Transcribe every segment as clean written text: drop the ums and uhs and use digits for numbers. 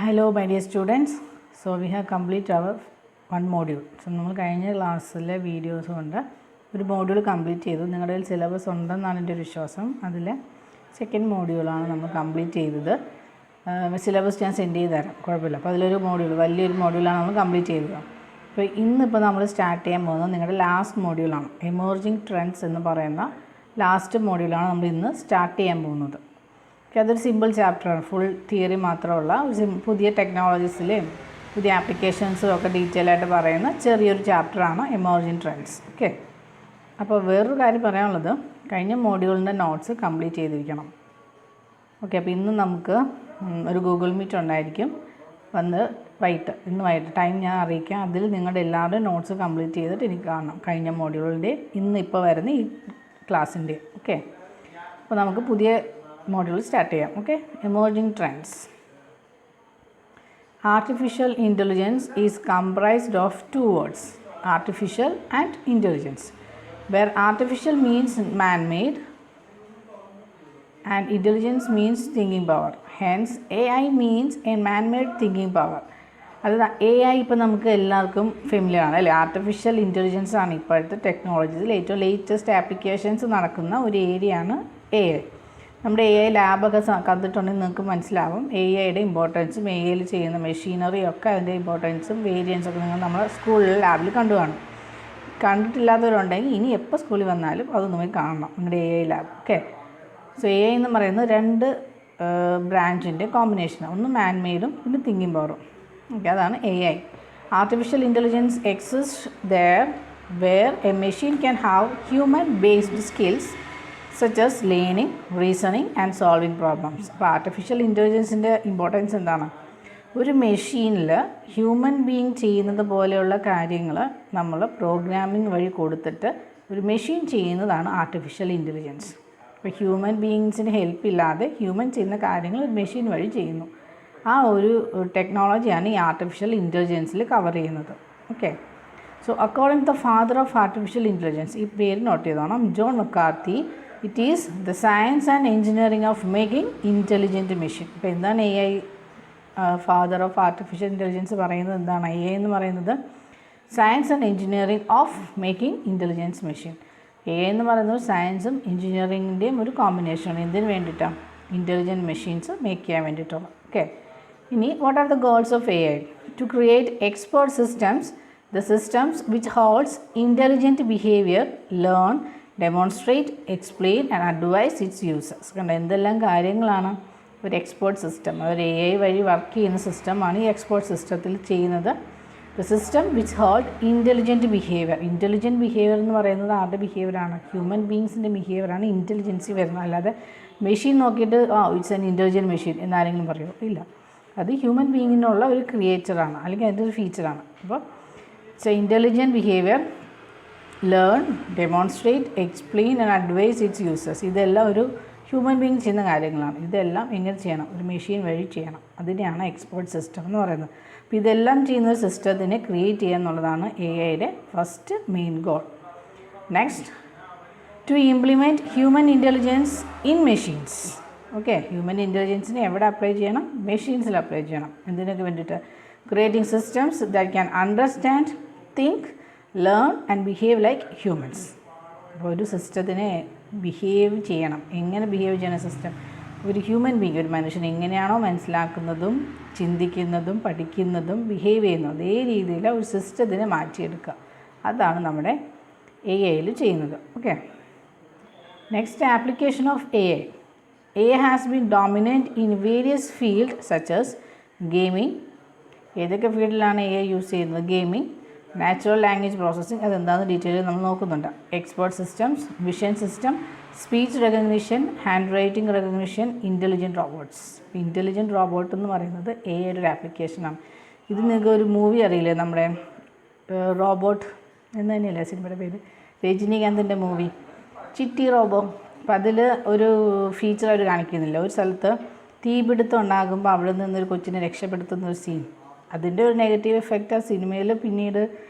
Hello my dear students. So we have completed our one module. So നമ്മൾ കഴിഞ്ഞ ക്ലാസ്സിലെ videos കൊണ്ട് ഒരു മോഡ്യൂൾ കംപ്ലീറ്റ് ചെയ്തു. നിങ്ങളുടെ കയ്യിൽ സിലബസ് ഉണ്ടെന്നാണ് എൻ്റെ ഒരു വിശ്വാസം. അതിലെ സെക്കൻഡ് മോഡ്യൂളാണ് നമ്മൾ കംപ്ലീറ്റ് ചെയ്തത്. സിലബസ് ഞാൻ സെൻഡ് ചെയ്ത് തരാം, കുഴപ്പമില്ല. അപ്പോൾ അതിലൊരു മോഡ്യൂൾ, വലിയൊരു മോഡ്യൂളാണ് നമ്മൾ കംപ്ലീറ്റ് ചെയ്തത്. അപ്പോൾ ഇന്നിപ്പോൾ നമ്മൾ സ്റ്റാർട്ട് ചെയ്യാൻ പോകുന്നത് നിങ്ങളുടെ ലാസ്റ്റ് മോഡ്യൂളാണ്. എമർജിങ് ട്രെൻഡ്സ് എന്ന് പറയുന്ന ലാസ്റ്റ് മോഡ്യൂളാണ് നമ്മൾ ഇന്ന് സ്റ്റാർട്ട് ചെയ്യാൻ പോകുന്നത്. അതൊരു സിമ്പിൾ ചാപ്റ്ററാണ്, ഫുൾ തിയറി മാത്രമുള്ള ഒരു പുതിയ ടെക്നോളജീസിലെയും പുതിയ ആപ്ലിക്കേഷൻസും ഒക്കെ ഡീറ്റെയിൽ ആയിട്ട് പറയുന്ന ചെറിയൊരു ചാപ്റ്ററാണ് എമർജിങ് ട്രെൻഡ്സ്. ഓക്കെ, അപ്പോൾ വേറൊരു കാര്യം പറയാനുള്ളത്, കഴിഞ്ഞ മോഡ്യൂളിൻ്റെ നോട്ട്സ് കംപ്ലീറ്റ് ചെയ്തിരിക്കണം. ഓക്കെ, അപ്പോൾ ഇന്ന് നമുക്ക് ഒരു ഗൂഗിൾ മീറ്റ് ഉണ്ടായിരിക്കും. ഇന്ന് വൈകിട്ട് ടൈം ഞാൻ അറിയിക്കാം. അതിൽ നിങ്ങളുടെ എല്ലാവരുടെയും നോട്ട്സ് കംപ്ലീറ്റ് ചെയ്തിട്ട് എനിക്ക് കാണണം, കഴിഞ്ഞ മോഡ്യൂളിൻ്റെ ഇപ്പോൾ വരുന്ന ഈ ക്ലാസ്സിൻ്റെ. ഓക്കെ, അപ്പോൾ നമുക്ക് പുതിയ മോഡ്യൂൾ സ്റ്റാർട്ട് ചെയ്യാം. Okay, emerging trends. Artificial intelligence is comprised of two words, artificial and intelligence, where artificial means man-made and intelligence means thinking power. Hence AI means a man-made thinking power. അതായത് AI ഇപ്പോൾ നമുക്ക് എല്ലാവർക്കും familiar ആണ് അല്ലേ. Artificial intelligence ആണ് ഇപ്പോഴത്തെ ടെക്നോളജീസിൽ ഏറ്റവും latest applications നടക്കുന്ന ഒരു ഏരിയയാണ് AI. നമ്മുടെ AI ലാബൊക്കെ കണ്ടിട്ടുണ്ടെങ്കിൽ നിങ്ങൾക്ക് മനസ്സിലാവും AIയുടെ ഇമ്പോർട്ടൻസും AIയിൽ ചെയ്യുന്ന മെഷീനറിയൊക്കെ അതിൻ്റെ ഇമ്പോർട്ടൻസും വേരിയൻസൊക്കെ നിങ്ങൾ നമ്മുടെ സ്കൂളിൽ ലാബിൽ കണ്ടിട്ടില്ലാത്തവരുണ്ടെങ്കിൽ ഇനി എപ്പോൾ സ്കൂളിൽ വന്നാലും അത് നമുക്ക് കാണണം, നമ്മുടെ AI lab. Okay, so AI എന്ന് പറയുന്നത് രണ്ട് ബ്രാഞ്ചിൻ്റെ കോമ്പിനേഷനാണ്. ഒന്ന് മാൻമെയ്ഡും പിന്നെ തിങ്കിങ് പവറും. ഓക്കെ, അതാണ് AI. Artificial intelligence exist there where a machine can have human based skills such as learning, reasoning and solving problems. അപ്പോൾ ആർട്ടിഫിഷ്യൽ ഇൻ്റലിജൻസിൻ്റെ ഇമ്പോർട്ടൻസ് എന്താണ്? ഒരു മെഷീനിൽ ഹ്യൂമൻ ബീയിങ് ചെയ്യുന്നത് പോലെയുള്ള കാര്യങ്ങൾ നമ്മൾ പ്രോഗ്രാമിംഗ് വഴി കൊടുത്തിട്ട് ഒരു മെഷീൻ ചെയ്യുന്നതാണ് ആർട്ടിഫിഷ്യൽ ഇൻ്റലിജൻസ്. അപ്പോൾ ഹ്യൂമൻ ബീയിങ്സിന് ഹെൽപ്പ് ഇല്ലാതെ ഹ്യൂമൻ ചെയ്യുന്ന കാര്യങ്ങൾ ഒരു മെഷീൻ വഴി ചെയ്യുന്നു. ആ ഒരു ടെക്നോളജിയാണ് ഈ ആർട്ടിഫിഷ്യൽ ഇൻ്റലിജൻസിൽ കവർ ചെയ്യുന്നത്. Okay, so according to the father of artificial intelligence, ഈ പേര് നോട്ട് ചെയ്തോണം, John McCarthy, it is the science and engineering of making intelligent machine. ഇപ്പോൾ എന്താണ് AI father of artificial intelligence പറയുന്നത്? എന്താണ് AI എന്ന് പറയുന്നത്? Science and engineering of making intelligence machine. AI എന്ന് പറയുന്നത് സയൻസും എഞ്ചിനീയറിംഗിൻ്റെയും ഒരു കോമ്പിനേഷനാണ്. എന്തിനു വേണ്ടിയിട്ടാണ്? ഇൻ്റലിജൻറ്റ് മെഷീൻസ് മേക്ക് ചെയ്യാൻ വേണ്ടിയിട്ടുള്ള. ഓക്കെ, ഇനി what are the goals of AI? To create expert systems, the systems which holds intelligent behavior, learn, demonstrate, explain and advise its users. കണ്ട എന്തെല്ലാം കാര്യങ്ങളാണ് ഒരു എക്സ്പേർട്ട് സിസ്റ്റം, ഒരു AI വഴി വർക്ക് ചെയ്യുന്ന സിസ്റ്റമാണ് ഈ എക്സ്പേർട്ട് സിസ്റ്റത്തിൽ ചെയ്യുന്നത്. The system which hold intelligent behaviour. Intelligent behaviour എന്ന് പറയുന്നത് ആരുടെ ബിഹേവിയറാണ്? ഹ്യൂമൻ ബീങ്സിൻ്റെ ബിഹേവിയറാണ് ഇൻ്റലിജൻസി വരുന്നത്. അല്ലാതെ മെഷീൻ നോക്കിയിട്ട് ഇറ്റ്സ് ആൻ ഇൻ്റലിജൻറ്റ് മെഷീൻ എന്നാരെങ്കിലും പറയുമോ? ഇല്ല, അത് ഹ്യൂമൻ ബീങ്ങിനുള്ള ഒരു ക്രിയേച്ചറാണ്, അല്ലെങ്കിൽ അതിൻ്റെ ഒരു ഫീച്ചറാണ്. അപ്പോൾ So intelligent behavior, learn, demonstrate, explain and advise its users. ഇതെല്ലാം ഒരു ഹ്യൂമൻ ബീങ് ചെയ്യുന്ന കാര്യങ്ങളാണ്. ഇതെല്ലാം എങ്ങനെ ചെയ്യണം? ഒരു മെഷീൻ വഴി ചെയ്യണം. അതിനെയാണ് എക്സ്പേർട്ട് സിസ്റ്റം എന്ന് പറയുന്നത്. അപ്പോൾ ഇതെല്ലാം ചെയ്യുന്ന ഒരു സിസ്റ്റത്തിനെ ക്രിയേറ്റ് ചെയ്യുക എന്നുള്ളതാണ് AIയുടെ first main goal. Next, to implement human intelligence in machines. Okay, human ഇൻ്റലിജൻസിനെ എവിടെ അപ്ലൈ ചെയ്യണം? മെഷീൻസിൽ അപ്ലൈ ചെയ്യണം. എന്തിനൊക്കെ വേണ്ടിയിട്ട്? Creating systems that can understand, think, learn and behave like humans. അപ്പോൾ ഒരു സിസ്റ്റത്തിനെ ബിഹേവ് ചെയ്യണം. എങ്ങനെ ബിഹേവ് ചെയ്യണം സിസ്റ്റം? ഒരു ഹ്യൂമൻ ബീങ്, ഒരു മനുഷ്യൻ എങ്ങനെയാണോ മനസ്സിലാക്കുന്നതും ചിന്തിക്കുന്നതും പഠിക്കുന്നതും ബിഹേവ് ചെയ്യുന്നതും അതേ രീതിയിൽ ഒരു സിസ്റ്റത്തിനെ മാറ്റിയെടുക്കുക. അതാണ് നമ്മുടെ AIയിൽ ചെയ്യുന്നത്. Okay, next, application of AI. AI has been dominant in various field such as gaming. ഏതൊക്കെ ഫീൽഡിലാണ് AI യൂസ് ചെയ്യുന്നത്? ഗെയിമിംഗ്, നാച്ചുറൽ ലാംഗ്വേജ് പ്രോസസ്സിംഗ്, അതെന്താണെന്ന് ഡീറ്റെയിൽ നമ്മൾ നോക്കുന്നുണ്ട്. Expert systems, vision system, speech recognition, hand writing recognition, intelligent robots. Intelligent robot എന്ന് പറയുന്നത് AIയുടെ ഒരു ആപ്ലിക്കേഷനാണ്. ഇത് നിങ്ങൾക്ക് ഒരു മൂവി അറിയില്ലേ, നമ്മുടെ റോബോട്ട് എന്ന് തന്നെയല്ലേ സിനിമയുടെ പേര്? രജനീകാന്തിൻ്റെ മൂവി ചിട്ടി റോബോ. അപ്പം അതിൽ ഒരു ഫീച്ചർ അവർ കാണിക്കുന്നില്ല, ഒരു സ്ഥലത്ത് തീപിടുത്തം ഉണ്ടാകുമ്പോൾ അവിടെ നിന്നൊരു കൊച്ചിനെ രക്ഷപ്പെടുത്തുന്ന ഒരു സീൻ. അതിൻ്റെ ഒരു നെഗറ്റീവ് എഫക്റ്റ് ആ സിനിമയിൽ പിന്നീട്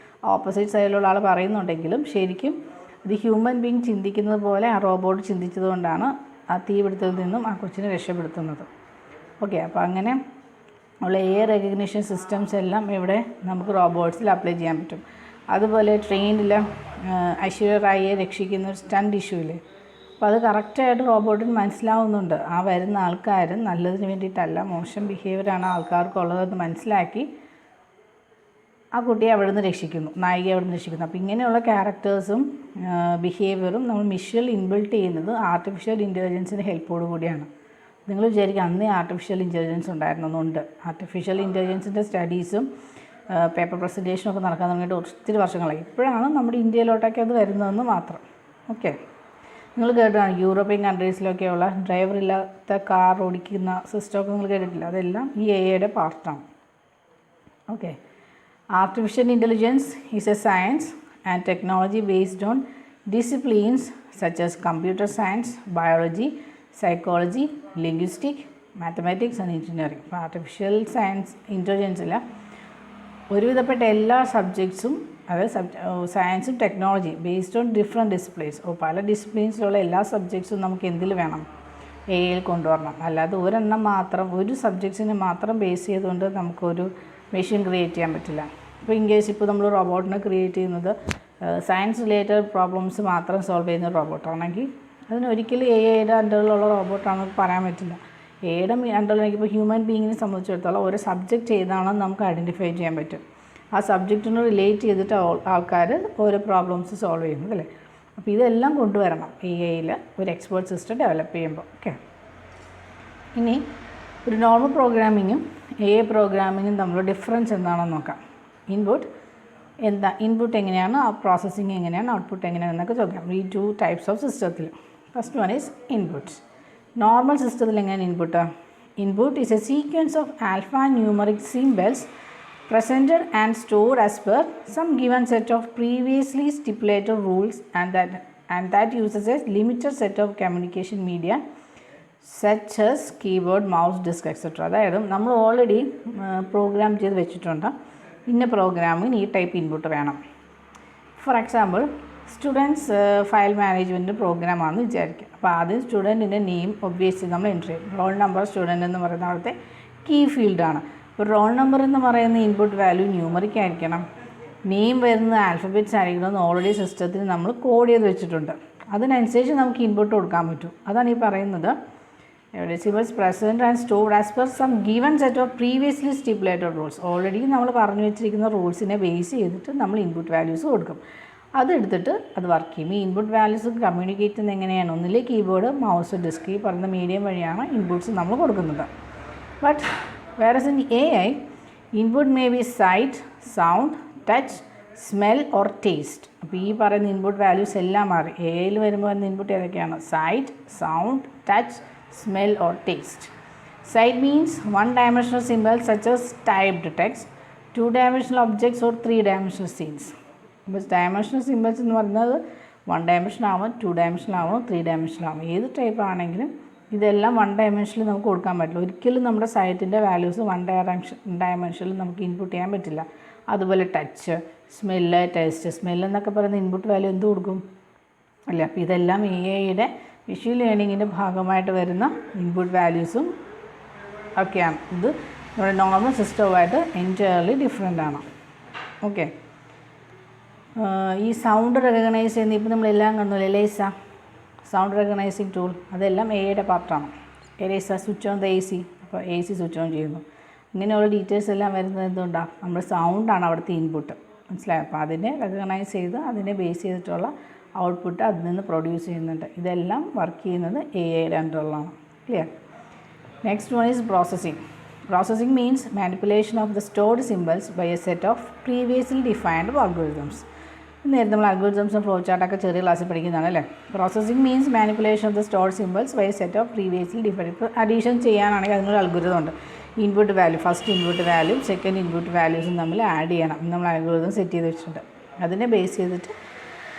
ഓപ്പോസിറ്റ് സൈഡിലുള്ള ആൾ പറയുന്നുണ്ടെങ്കിലും ശരിക്കും ഇത് ഹ്യൂമൻ ബീങ് ചിന്തിക്കുന്നത് പോലെ ആ റോബോട്ട് ചിന്തിച്ചതുകൊണ്ടാണ് ആ തീപിടുത്തത്തിൽ നിന്നും ആ കൊച്ചിനെ രക്ഷപ്പെടുത്തുന്നത്. ഓക്കെ, അപ്പോൾ അങ്ങനെ ഉള്ള AI റെക്കഗ്നിഷൻ സിസ്റ്റംസ് എല്ലാം ഇവിടെ നമുക്ക് റോബോട്ട്സിൽ അപ്ലൈ ചെയ്യാൻ പറ്റും. അതുപോലെ ട്രെയിനിൽ ഐശ്വര്യ റായിയെ രക്ഷിക്കുന്ന ഒരു സ്റ്റണ്ട് ഇഷ്യൂ ഇല്ലേ, അപ്പോൾ അത് കറക്റ്റായിട്ട് റോബോട്ടിന് മനസ്സിലാവുന്നുണ്ട്. ആ വരുന്ന ആൾക്കാർ നല്ലതിന് വേണ്ടിയിട്ടല്ല, മോശം ബിഹേവിയറാണ് ആൾക്കാർക്കുള്ളതെന്ന് മനസ്സിലാക്കി ആ കുട്ടിയെ അവിടെ നിന്ന് രക്ഷിക്കുന്നു, നായികയെ അവിടെ നിന്ന് രക്ഷിക്കുന്നു. അപ്പോൾ ഇങ്ങനെയുള്ള ക്യാരക്ടേഴ്സും ബിഹേവിയറും നമ്മൾ മിഷ്യൽ ഇൻബിൽട്ട് ചെയ്യുന്നത് ആർട്ടിഫിഷ്യൽ ഇൻ്റലിജൻസിൻ്റെ ഹെൽപ്പോട് കൂടിയാണ്. നിങ്ങൾ വിചാരിക്കുക അന്നേ ആർട്ടിഫിഷ്യൽ ഇൻ്റലിജൻസ് ഉണ്ടായിരുന്നൊന്നുണ്ട്. ആർട്ടിഫിഷ്യൽ ഇൻ്റലിജൻസിൻ്റെ സ്റ്റഡീസും പേപ്പർ പ്രസൻറ്റേഷനും ഒക്കെ നടക്കാൻ തുടങ്ങിയിട്ട് ഒത്തിരി വർഷങ്ങളായി. ഇപ്പോഴാണ് നമ്മുടെ ഇന്ത്യയിലോട്ടൊക്കെ അത് വരുന്നതെന്ന് മാത്രം. ഓക്കെ, നിങ്ങൾ കേട്ടതാണ് യൂറോപ്യൻ കൺട്രീസിലൊക്കെയുള്ള ഡ്രൈവറില്ലാത്ത കാർ ഓടിക്കുന്ന സിസ്റ്റമൊക്കെ നിങ്ങൾ കേട്ടിട്ടില്ല. അതെല്ലാം ഈ AI പാർട്ടാണ്. Okay, artificial intelligence is A science and technology based on disciplines such as computer science, biology, psychology, linguistic, mathematics and engineering. ഇപ്പോൾ ആർട്ടിഫിഷ്യൽ ഇൻ്റലിജൻസിൽ ഒരുവിധപ്പെട്ട എല്ലാ സബ്ജക്ട്സും, അതായത് സയൻസും technology based on different disciplines. പല ഡിസിപ്ലിൻസിലുള്ള എല്ലാ സബ്ജക്ട്സും നമുക്ക് എന്തിൽ വേണം, AI കൊണ്ടുവരണം. അല്ലാതെ ഒരെണ്ണം മാത്രം, ഒരു സബ്ജക്ട്സിനെ മാത്രം ബേസ് ചെയ്തുകൊണ്ട് നമുക്കൊരു മെഷീൻ ക്രിയേറ്റ് ചെയ്യാൻ പറ്റില്ല. ഇപ്പോൾ ഇൻ കേസ് ഇപ്പോൾ നമ്മൾ റോബോട്ടിനെ ക്രിയേറ്റ് ചെയ്യുന്നത് സയൻസ് റിലേറ്റഡ് പ്രോബ്ലംസ് മാത്രം സോൾവ് ചെയ്യുന്ന റോബോട്ടാണെങ്കിൽ അതിനൊരിക്കലും AI അണ്ടറിലുള്ള റോബോട്ടാണെന്ന് പറയാൻ പറ്റില്ല. AI അണ്ടറിലേക്ക് ഇപ്പോൾ ഹ്യൂമൻ ബീയിങ്ങിനെ സംബന്ധിച്ചിടത്തോളം ഒരു സബ്ജക്റ്റ് ഏതാണെന്ന് നമുക്ക് ഐഡൻറ്റിഫൈ ചെയ്യാൻ പറ്റും. ആ സബ്ജക്റ്റിന് റിലേറ്റ് ചെയ്തിട്ട് ആൾക്കാർ ഓരോ പ്രോബ്ലംസ് സോൾവ് ചെയ്യുന്നത് അല്ലേ. അപ്പോൾ ഇതെല്ലാം കൊണ്ടുവരണം AI ഒരു എക്സ്പേർട്ട് സിസ്റ്റം ഡെവലപ്പ് ചെയ്യുമ്പോൾ. ഓക്കെ, ഇനി ഒരു നോർമൽ പ്രോഗ്രാമിങ്ങും AI പ്രോഗ്രാമിങ്ങും തമ്മിലുള്ള ഡിഫറൻസ് എന്താണെന്ന് നോക്കാം. ഇൻപുട്ട് എങ്ങനെയാണ്, പ്രോസസ്സിങ് എങ്ങനെയാണ്, ഔട്ട്പുട്ട് എങ്ങനെയാണെന്നൊക്കെ ചോദിക്കാം. ഈ 2 ടൈപ്സ് ഓഫ് സിസ്റ്റത്തിൽ. First one is input. Normal സിസ്റ്റത്തിൽ എങ്ങനെയാണ് input? Input is A sequence of alpha numeric symbols presented and stored as per some given set of previously stipulated rules and that uses a limited set of communication media such as keyboard, mouse, disk, etc. അതായത് നമ്മൾ already programme ചെയ്ത് വെച്ചിട്ടുണ്ട്, ഇന്ന പ്രോഗ്രാമിന് ഈ type input വേണം. For example students file management പ്രോഗ്രാമാണെന്ന് വിചാരിക്കുക. അപ്പോൾ ആദ്യം സ്റ്റുഡൻറ്റിൻ്റെ നെയിം ഒബ്വിയസ്ലി നമ്മൾ എൻ്റർ ചെയ്യും. റോൾ നമ്പർ സ്റ്റുഡൻ്റ് എന്ന് പറയുന്ന അവിടുത്തെ കീ ഫീൽഡാണ്. ഇപ്പോൾ റോൾ നമ്പർ എന്ന് പറയുന്ന ഇൻപുട്ട് വാല്യൂ ന്യൂമറിക് ആയിരിക്കണം, നെയിം വരുന്ന ആൽഫബറ്റ്സ് ആയിരിക്കണമെന്ന് ഓൾറെഡി സിസ്റ്റത്തിൽ നമ്മൾ കോഡ് ചെയ്ത് വെച്ചിട്ടുണ്ട്. അതിനനുസരിച്ച് നമുക്ക് ഇൻപുട്ട് കൊടുക്കാൻ പറ്റും. അതാണ് ഈ പറയുന്നത് decimals present and stored as per some given set of previously stipulated rules. Already നമ്മൾ പറഞ്ഞു വെച്ചിരിക്കുന്ന റൂൾസിനെ ബേസ് ചെയ്തിട്ട് നമ്മൾ ഇൻപുട്ട് വാല്യൂസ് കൊടുക്കും. അതെടുത്തിട്ട് അത് വർക്ക് ചെയ്യും. ഈ ഇൻപുട്ട് വാല്യൂസ് കമ്മ്യൂണിക്കേറ്റ് ചെയ്യുന്നത് എങ്ങനെയാണ്? ഒന്നിലെ കീബോർഡ്, മൗസ്, ഡിസ്ക്, ഈ പറയുന്ന മീഡിയം വഴിയാണ് ഇൻപുട്ട്സ് നമ്മൾ കൊടുക്കുന്നത്. But whereas in AI, input may be sight, sound, touch, smell or taste. അപ്പോൾ ഈ പറയുന്ന ഇൻപുട്ട് വാല്യൂസ് എല്ലാം മാറി. AI വരുമ്പോൾ വരുന്ന ഇൻപുട്ട് ഏതൊക്കെയാണ്? Sight, sound, touch, smell or taste. Sight means 1-dimensional symbols such as typed text, 2-dimensional objects or 3-dimensional scenes. അപ്പോൾ dimensional symbols എന്ന് പറയുന്നത് 1-dimensional ആവാം, 2-dimensional ആവാം, 3-dimensional ആവാം. ഏത് ടൈപ്പ് ആണെങ്കിലും ഇതെല്ലാം 1 ഡയമെൻഷനിൽ നമുക്ക് കൊടുക്കാൻ പറ്റില്ല. ഒരിക്കലും നമ്മുടെ സൈറ്റിൻ്റെ വാല്യൂസ് 1 ഡയമെൻഷനിൽ നമുക്ക് ഇൻപുട്ട് ചെയ്യാൻ പറ്റില്ല. അതുപോലെ ടച്ച്, സ്മെല്ല്, ടേസ്റ്റ്. സ്മെല്ലെന്നൊക്കെ പറയുന്ന ഇൻപുട്ട് വാല്യൂ എന്ത് കൊടുക്കും അല്ലേ. അപ്പോൾ ഇതെല്ലാം AI വിഷ്വൽ ലേണിങ്ങിൻ്റെ ഭാഗമായിട്ട് വരുന്ന ഇൻപുട്ട് വാല്യൂസും ഒക്കെയാണ്. ഇത് നമ്മുടെ നോർമൽ സിസ്റ്റവുമായിട്ട് എൻറ്റയർലി ഡിഫറെൻ്റ് ആണ്. ഓക്കെ, ഈ സൗണ്ട് റെക്കഗ്നൈസ് ചെയ്യുന്ന ഇപ്പോൾ നമ്മളെല്ലാം കണ്ടു എലൈസ സൗണ്ട് റെക്കഗ്നൈസിങ് ടൂൾ, അതെല്ലാം AI പാർട്ടാണ്. ELISA switch on the AC, അപ്പോൾ AC സ്വിച്ച് ഓൺ ചെയ്യുന്നു. ഇങ്ങനെയുള്ള ഡീറ്റെയിൽസ് എല്ലാം വരുന്നത് എന്തുകൊണ്ടാണ്? നമ്മുടെ സൗണ്ടാണ് അവിടുത്തെ ഇൻപുട്ട്, മനസ്സിലായി. അപ്പോൾ അതിനെ റെക്കഗ്നൈസ് ചെയ്ത് അതിനെ ബേസ് ചെയ്തിട്ടുള്ള ഔട്ട്പുട്ട് അതിൽ നിന്ന് പ്രൊഡ്യൂസ് ചെയ്യുന്നുണ്ട്. ഇതെല്ലാം വർക്ക് ചെയ്യുന്നത് AI അണ്ടറിലാണ്. Clear? Next one is processing. Processing means manipulation of the stored symbols by a set of previously defined algorithms. നേരത്തെ നമ്മൾ അൽഗോരിതംസും ഫ്ലോ ചാർട്ടൊക്കെ ചെറിയ ക്ലാസ്സിൽ പഠിക്കുന്നതാണ് അല്ലേ. Processing means manipulation of the stored symbols by set of previously defined. ഇപ്പോൾ addition ചെയ്യാനാണെങ്കിൽ അതിനൊരു അൽഗോരിതം ഉണ്ട്. Input value, first input value, second input വാല്യൂസും തമ്മിൽ ആഡ് ചെയ്യണം. നമ്മൾ അൽഗോരിതം സെറ്റ് ചെയ്ത് വെച്ചിട്ടുണ്ട്. അതിനെ ബേസ് ചെയ്തിട്ട്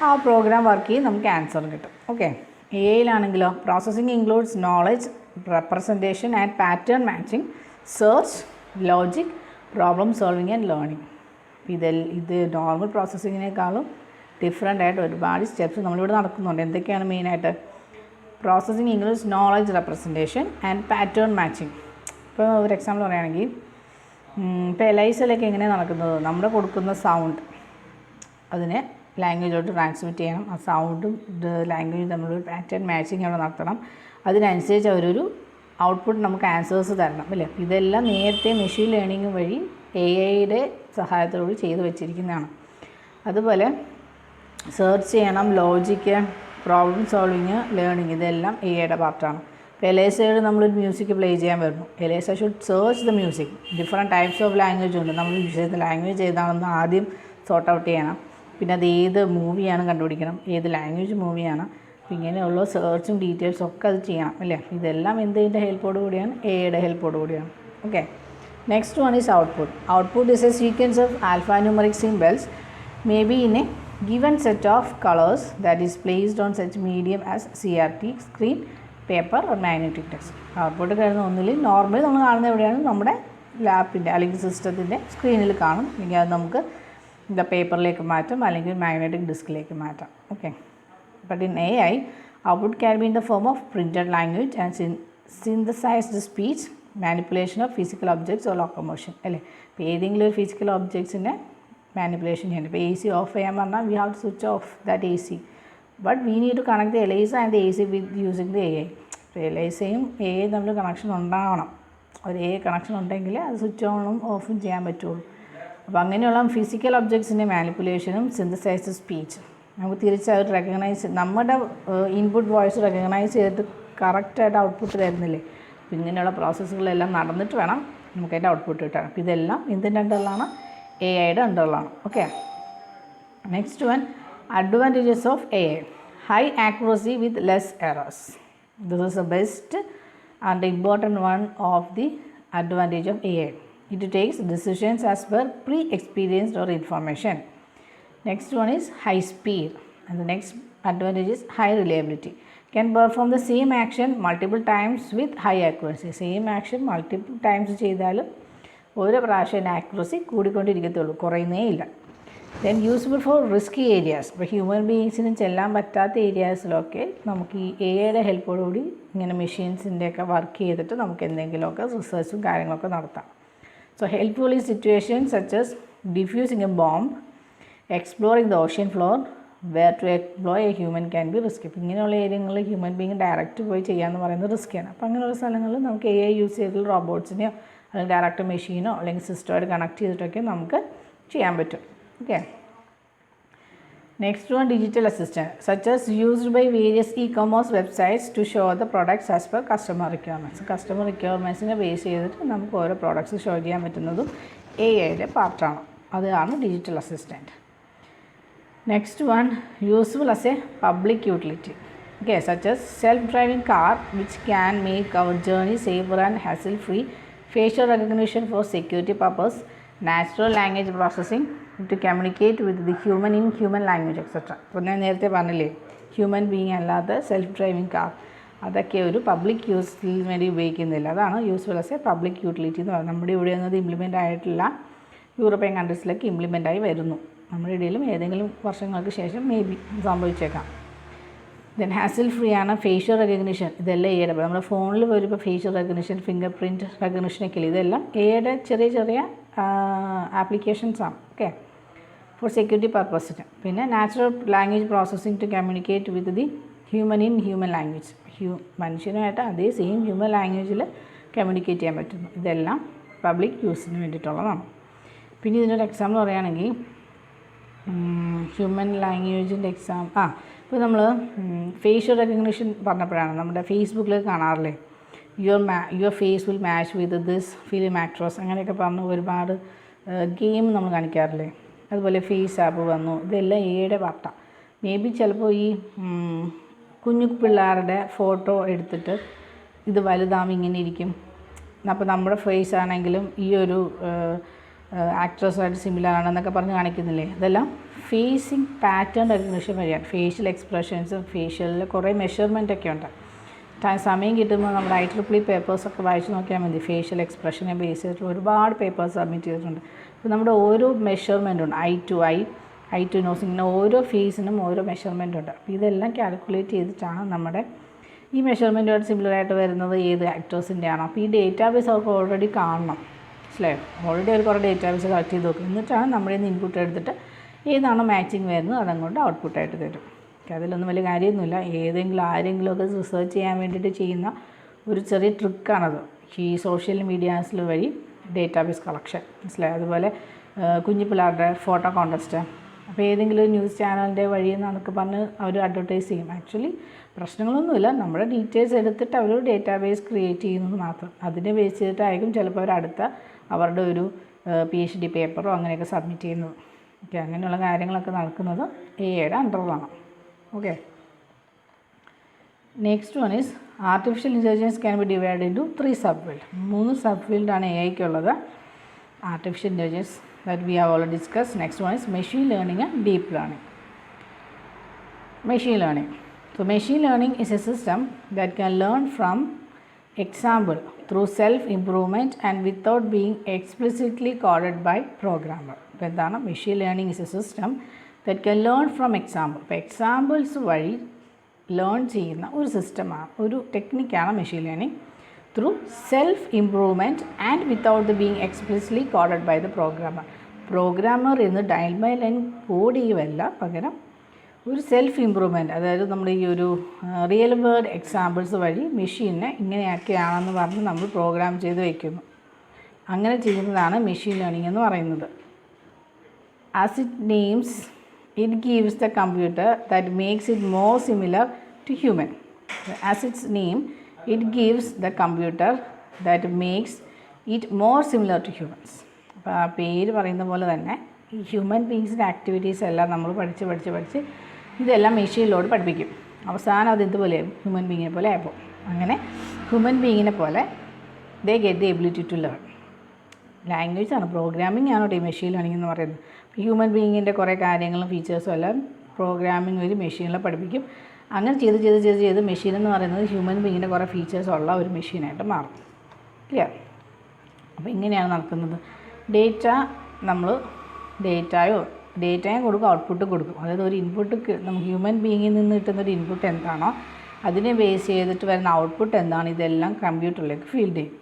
ആ പ്രോഗ്രാം വർക്ക് ചെയ്യും, നമുക്ക് ആൻസർ കിട്ടും. Okay, AI processing includes knowledge, representation and pattern matching, search, logic, problem solving and learning. ഇത് നോർമൽ പ്രോസസ്സിങ്ങിനേക്കാളും ഡിഫറെൻ്റ് ആയിട്ട് ഒരുപാട് സ്റ്റെപ്സ് നമ്മളിവിടെ നടക്കുന്നുണ്ട്. എന്തൊക്കെയാണ് മെയിനായിട്ട്? Processing includes knowledge representation and pattern matching. ഇപ്പോൾ ഒരു എക്സാമ്പിൾ പറയുകയാണെങ്കിൽ ഇപ്പോൾ എലൈസിലൊക്കെ എങ്ങനെയാണ് നടക്കുന്നത്, നമ്മൾ കൊടുക്കുന്ന സൗണ്ട് അതിനെ ലാംഗ്വേജോട്ട് ട്രാൻസ്മിറ്റ് ചെയ്യണം. ആ സൗണ്ടും ലാംഗ്വേജും തമ്മിലൊരു പാറ്റേൺ മാച്ചിങ് അവിടെ നടത്തണം. അതിനനുസരിച്ച് അവരൊരു ഔട്ട്പുട്ട് നമുക്ക് ആൻസേഴ്സ് തരണം അല്ലേ. ഇതെല്ലാം നേരത്തെ മെഷീൻ ലേണിംഗ് വഴി AI സഹായത്തോടുകൂടി ചെയ്തു വെച്ചിരിക്കുന്നതാണ്. അതുപോലെ സെർച്ച് ചെയ്യണം, ലോജിക്ക്, പ്രോബ്ലം സോൾവിങ്, ലേണിംഗ്, ഇതെല്ലാം AI പാർട്ടാണ്. ഇപ്പോൾ എലൈസയോട് നമ്മളൊരു മ്യൂസിക് പ്ലേ ചെയ്യാൻ വരുന്നു. ELISA should search the music. Different types of language ഉണ്ട്. നമ്മൾ യൂസ് ചെയ്യുന്ന ലാംഗ്വേജ് ഏതാണെന്ന് ആദ്യം സോർട്ട് ഔട്ട് ചെയ്യണം. പിന്നെ അത് ഏത് മൂവിയാണ് കണ്ടുപിടിക്കണം, ഏത് ലാംഗ്വേജ് മൂവിയാണ്. അപ്പോൾ ഇങ്ങനെയുള്ള സെർച്ചും ഡീറ്റെയിൽസും ഒക്കെ അത് ചെയ്യണം അല്ലേ. ഇതെല്ലാം എന്തിൻ്റെ ഹെൽപ്പോട് കൂടിയാണ്, AI ഹെൽപ്പോട് കൂടിയാണ്. Okay, next one is output. Output is A sequence of alphanumeric symbols maybe in a given set of colors that is placed on such medium as CRT, screen, paper or magnetic text. Output കഴിയുന്ന ഒന്നിൽ normally നമ്മൾ കാണുന്നത് എവിടെയാണ്, നമ്മുടെ ലാപ്പിൻ്റെ അല്ലെങ്കിൽ സിസ്റ്റത്തിൻ്റെ സ്ക്രീനിൽ കാണും. അല്ലെങ്കിൽ അത് നമുക്ക് പേപ്പറിലേക്ക് മാറ്റാം അല്ലെങ്കിൽ മാഗ്നറ്റിക് ഡിസ്കിലേക്ക് മാറ്റാം. Okay, but in AI output can be in the form of printed language and synthesised speech, manipulation of physical objects or locomotion അല്ലേ. ഇപ്പോൾ ഏതെങ്കിലും ഒരു ഫിസിക്കൽ ഒബ്ജക്ട്സിനെ മാനിപ്പുലേഷൻ ചെയ്യണം. ഇപ്പോൾ AC ഓഫ് ചെയ്യാൻ പറഞ്ഞാൽ we have to switch off that AC, but we need to connect the Eliza and the AC with using the AI. ഇപ്പോൾ എലൈസയും AI തമ്മിൽ കണക്ഷൻ ഉണ്ടാവണം. ഒരു AI കണക്ഷൻ ഉണ്ടെങ്കിൽ അത് സ്വിച്ച് ഓണും ഓഫും ചെയ്യാൻ പറ്റുള്ളൂ. അപ്പോൾ അങ്ങനെയുള്ള ഫിസിക്കൽ ഒബ്ജക്ട്സിൻ്റെ മാനിപ്പുലേഷനും സിന്തസൈസ്ഡ് സ്പീച്ച് നമുക്ക് തിരിച്ചവർ റെക്കഗ്നൈസ്, നമ്മുടെ ഇൻപുട്ട് വോയിസ് റെക്കഗ്നൈസ് ചെയ്തിട്ട് കറക്റ്റായിട്ട് ഔട്ട്പുട്ട് തരുന്നില്ലേ. അപ്പോൾ ഇങ്ങനെയുള്ള പ്രോസസ്സുകളെല്ലാം നടന്നിട്ട് വേണം നമുക്ക് അതിൻ്റെ ഔട്ട്പുട്ട് കിട്ടാൻ. അപ്പോൾ ഇതെല്ലാം എന്തിൻ്റെ അണ്ടറിലാണ്, AI അണ്ടറിലാണ്. Okay, next one advantages of AI. High accuracy with less errors. This is the best and the important one of the advantage of AI. It takes decisions as per pre-experienced or information. Next one is high speed, and the next advantage is high reliability. Can perform the same action multiple times with high accuracy. Same action multiple times ചെയ്താലും ഓരോ പ്രാവശ്യം accuracy കൂടിക്കൊണ്ടിരിക്കത്തുള്ളൂ, കുറയുന്നേ ഇല്ല. Then useful for risky areas. ഇപ്പോൾ human ബീയിങ്സിനും ചെല്ലാൻ പറ്റാത്ത ഏരിയാസിലൊക്കെ നമുക്ക് ഈ AI ഹെൽപ്പോടുകൂടി ഇങ്ങനെ മെഷീൻസിൻ്റെയൊക്കെ വർക്ക് ചെയ്തിട്ട് നമുക്ക് എന്തെങ്കിലുമൊക്കെ റിസർച്ചും കാര്യങ്ങളൊക്കെ നടത്താം. So helpful in situations such as defusing a bomb, exploring the ocean floor, where to employ a human can be risky. അപ്പോൾ ഇങ്ങനെയുള്ള ഏരിയകളിൽ ഹ്യൂമൻ ബീങ് ഡയറക്റ്റ് പോയി ചെയ്യാമെന്ന് പറയുന്നത് റിസ്ക്കിയാണ്. അപ്പോൾ അങ്ങനെയുള്ള സ്ഥലങ്ങളിൽ നമുക്ക് AI യൂസ് ചെയ്തിട്ടുള്ള റോബോട്ട്സിനെയോ അല്ലെങ്കിൽ ഡയറക്റ്റ് മെഷീനോ അല്ലെങ്കിൽ സിസ്റ്റമായിട്ട് കണക്ട് ചെയ്തിട്ടൊക്കെ നമുക്ക് ചെയ്യാൻ പറ്റും. Okay, next one digital assistant such as used by various e-commerce websites to show the products as per customer requirements. Customer റിക്വയർമെൻറ്റ്സിനെ ബേസ് ചെയ്തിട്ട് നമുക്ക് ഓരോ പ്രോഡക്ട്സ് ഷോ ചെയ്യാൻ പറ്റുന്നതും AI പാർട്ടാണ്. അതാണ് digital assistant. Next one useful as A public utility. Okay, such as self-driving car which can make our journey safer and hassle-free, facial recognition for security purpose, natural language processing to communicate with the human in human language etc. അപ്പോൾ ഞാൻ നേരത്തെ പറഞ്ഞില്ലേ, human being അല്ലാതെ self driving car അതൊക്കെ ഒരു public യൂസിന് വേണ്ടി ഉപയോഗിക്കുന്നില്ല. അതാണ് useful as A public utility എന്ന് പറയുന്നത്. നമ്മുടെ ഇവിടെ ഒന്നും ഇംപ്ലിമെൻ്റ് ആയിട്ടില്ല, യൂറോപ്യൻ കൺട്രീസിലൊക്കെ ഇംപ്ലിമെൻ്റ് ആയി വരുന്നു. നമ്മുടെ ഇടയിലും ഏതെങ്കിലും വർഷങ്ങൾക്ക് ശേഷം മേ ബി സംഭവിച്ചേക്കാം. ദെൻ ഹാസിൽ ഫ്രീ ആണ്. ഫേഷ്യൽ റെക്കഗ്നിഷൻ ഇതെല്ലാം AI. നമ്മുടെ ഫോണിൽ വരുമ്പോൾ ഫേഷ്യൽ റെക്കഗ്നിഷൻ, ഫിംഗർ പ്രിൻറ്റ് റെക്കഗ്നിഷനൊക്കെ ഇല്ല, ഇതെല്ലാം AI ചെറിയ ചെറിയ ആപ്ലിക്കേഷൻസാണ്. ഓക്കെ, ഫോർ സെക്യൂരിറ്റി പർപ്പസിന്. പിന്നെ natural language processing to communicate with the human in human language. മനുഷ്യനുമായിട്ട് അതേ സെയിം ഹ്യൂമൻ ലാംഗ്വേജിൽ കമ്മ്യൂണിക്കേറ്റ് ചെയ്യാൻ പറ്റുന്നു. ഇതെല്ലാം പബ്ലിക് യൂസിന് വേണ്ടിയിട്ടുള്ളതാണ്. പിന്നെ ഇതിനൊരു എക്സാമ്പിൾ പറയുകയാണെങ്കിൽ ഹ്യൂമൻ ലാംഗ്വേജിൻ്റെ ഇപ്പോൾ നമ്മൾ ഫേഷ്യൽ റെക്കഗ്നിഷൻ പറഞ്ഞപ്പോഴാണ് നമ്മുടെ ഫേസ്ബുക്കിൽ കാണാറില്ലേ, your face will match with this film actress അങ്ങനെയൊക്കെ പറഞ്ഞ് ഒരുപാട് ഗെയിം നമ്മൾ കാണിക്കാറില്ലേ. അതുപോലെ ഫേസ് ആപ്പ് വന്നു. ഇതെല്ലാം AI പാർട്ടാണ്. മേ ബി ചിലപ്പോൾ ഈ കുഞ്ഞു പിള്ളേരുടെ ഫോട്ടോ എടുത്തിട്ട് ഇത് വലുതാകുമ്പോൾ ഇങ്ങനെ ഇരിക്കും. അപ്പോൾ നമ്മുടെ ഫേസ് ആണെങ്കിലും ഈ ഒരു ആക്ട്രസുമായിട്ട് സിമിലർ ആണെന്നൊക്കെ പറഞ്ഞ് കാണിക്കുന്നില്ലേ. ഇതെല്ലാം ഫേസിങ് പാറ്റേൺ റെക്കഗ്നിഷൻ വഴിയാണ്. ഫേഷ്യൽ എക്സ്പ്രഷൻസും ഫേഷ്യലിൽ കുറേ മെഷർമെൻറ്റൊക്കെ ഉണ്ട്. സമയം കിട്ടുമ്പോൾ നമ്മുടെ IEEE പേപ്പേഴ്സൊക്കെ വായിച്ച് നോക്കിയാൽ മതി. ഫേഷ്യൽ എക്സ്പ്രഷനെ ബേസ് ചെയ്തിട്ട് ഒരുപാട് പേപ്പേഴ്സ് സബ്മിറ്റ് ചെയ്തിട്ടുണ്ട്. അപ്പോൾ നമ്മുടെ ഓരോ മെഷർമെൻ്റ് ഉണ്ട്, ഐ ടു നോസ്, ഇങ്ങനെ ഓരോ ഫേസിനും ഓരോ മെഷർമെൻ്റ് ഉണ്ട്. അപ്പോൾ ഇതെല്ലാം കാൽക്കുലേറ്റ് ചെയ്തിട്ടാണ് നമ്മുടെ ഈ മെഷർമെൻറ്റുമായിട്ട് സിമിലറായിട്ട് വരുന്നത് ഏത് ആക്ടേഴ്സിൻ്റെ ആണോ. അപ്പോൾ ഈ ഡേറ്റാബേസ് അവർക്ക് ഓൾറെഡി കാണണം. മനസ്സിലായോ? ഓൾറെഡി അവർ കുറേ ഡേറ്റാബേസ് കളക്ട് ചെയ്ത് നോക്കും, എന്നിട്ടാണ് നമ്മുടെ നിന്ന് ഇൻപുട്ട് എടുത്തിട്ട് ഏതാണോ മാച്ചിങ് വരുന്നത് അതങ്ങോട്ട് ഔട്ട്പുട്ടായിട്ട് തരും. അതിലൊന്നും വലിയ കാര്യമൊന്നുമില്ല. ആരെങ്കിലുമൊക്കെ റിസർച്ച് ചെയ്യാൻ വേണ്ടിയിട്ട് ചെയ്യുന്ന ഒരു ചെറിയ ട്രിക്കാണത്, ഈ സോഷ്യൽ മീഡിയാസിൽ വഴി ഡേറ്റാബേസ് കളക്ഷൻ. മനസ്സിലായി? അതുപോലെ കുഞ്ഞു പിള്ളേരുടെ ഫോട്ടോ കോൺടെസ്റ്റ്, അപ്പോൾ ഏതെങ്കിലും ഒരു ന്യൂസ് ചാനലിൻ്റെ വഴി എന്നൊക്കെ പറഞ്ഞ് അവർ അഡ്വർടൈസ് ചെയ്യും. ആക്ച്വലി പ്രശ്നങ്ങളൊന്നുമില്ല, നമ്മുടെ ഡീറ്റെയിൽസ് എടുത്തിട്ട് അവർ ഡേറ്റാബേസ് ക്രിയേറ്റ് ചെയ്യുന്നത് മാത്രം. അതിനെ ബേസ് ചെയ്തിട്ടായിരിക്കും ചിലപ്പോൾ അവരുടെ ഒരു PhD പേപ്പറോ അങ്ങനെയൊക്കെ സബ്മിറ്റ് ചെയ്യുന്നത്. ഓക്കെ, അങ്ങനെയുള്ള കാര്യങ്ങളൊക്കെ നടക്കുന്നത് AI അണ്ടറിലാണ്. Okay, next one is artificial intelligence can be divide in to 3 sub field. 3 sub ഫീൽഡാണ് AIക്കുള്ളത്. Artificial intelligence that we have already discussed. Next one is machine learning and deep learning. Machine learning. So machine learning is a system that can learn from example through self improvement and without being explicitly coded by programmer. എന്താണ് machine learning is a system that can learn from example. അപ്പോൾ examples വഴി learn ചെയ്യുന്ന ഒരു സിസ്റ്റമാണ്, ഒരു ടെക്നിക്കാണ് machine learning. through self-improvement and without the being explicitly coded by the programmer. Programmer എന്ന് line by line code ചെയ്യുകയല്ല, പകരം ഒരു സെൽഫ് ഇമ്പ്രൂവ്മെൻറ്റ്, അതായത് നമ്മൾ ഈ ഒരു റിയൽ വേൾഡ് എക്സാമ്പിൾസ് വഴി മെഷീനെ ഇങ്ങനെയൊക്കെയാണെന്ന് പറഞ്ഞ് നമ്മൾ പ്രോഗ്രാം ചെയ്ത് വയ്ക്കുന്നു. അങ്ങനെ ചെയ്യുന്നതാണ് മെഷീൻ ലേണിംഗ് എന്ന് പറയുന്നത്. As it names, it gives the computer that makes it more similar to human. As its name, it gives the computer that makes it more similar to humans. അപ്പോൾ ആ പേര് പറയുന്ന പോലെ തന്നെ ഈ ഹ്യൂമൻ ബീങ്സിൻ്റെ ആക്ടിവിറ്റീസ് എല്ലാം നമ്മൾ പഠിച്ച് ഇതെല്ലാം മെഷീനിലോട് പഠിപ്പിക്കും. അവസാനം അത് ഇതുപോലെയാകും, ഹ്യൂമൻ ബീങ്ങിനെ പോലെ ആയപ്പോൾ. അങ്ങനെ ഹ്യൂമൻ ബീങ്ങിനെ പോലെ they get the ability to learn. Language ആണ്, പ്രോഗ്രാമിംഗ് ആണോ ഈ മെഷീൻ ലേണിംഗ് എന്ന് പറയുന്നത്. ഹ്യൂമൻ ബീങ്ങിൻ്റെ കുറേ കാര്യങ്ങളും ഫീച്ചേഴ്സും എല്ലാം പ്രോഗ്രാമിംഗ് വഴി മെഷീനിൽ പഠിപ്പിക്കും. അങ്ങനെ ചെയ്ത് മെഷീൻ എന്ന് പറയുന്നത് ഹ്യൂമൻ ബീങ്ങിൻ്റെ കുറേ ഫീച്ചേഴ്സ് ഉള്ള ഒരു മെഷീനായിട്ട് മാറും. ക്ലിയർ? അപ്പോൾ ഇങ്ങനെയാണ് നടക്കുന്നത്. ഡേറ്റയും കൊടുക്കും, ഔട്ട്പുട്ട് കൊടുക്കും. അതായത് ഒരു ഇൻപുട്ട് നമുക്ക് ഹ്യൂമൻ ബീങ്ങിൽ നിന്ന് കിട്ടുന്നൊരു ഇൻപുട്ട് എന്താണോ അതിനെ ബേസ് ചെയ്തിട്ട് വരുന്ന ഔട്ട്പുട്ട് എന്താണ്, ഇതെല്ലാം കമ്പ്യൂട്ടറിലേക്ക് ഫീഡ് ചെയ്യും.